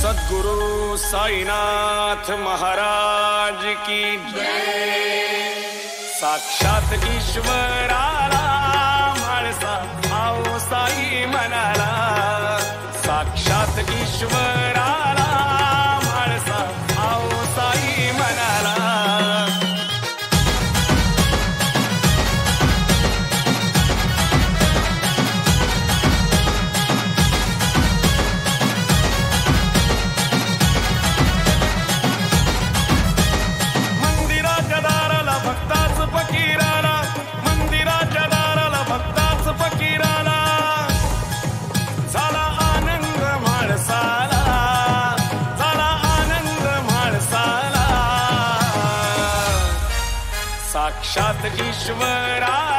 सद्गुरु साईनाथ महाराज की जय। साक्षात ईश्वराला माणसा आओ साई म्हणाला, साक्षात ईश्वराला माणसा आओ साई म्हणाला। साक्षात ईश्वरा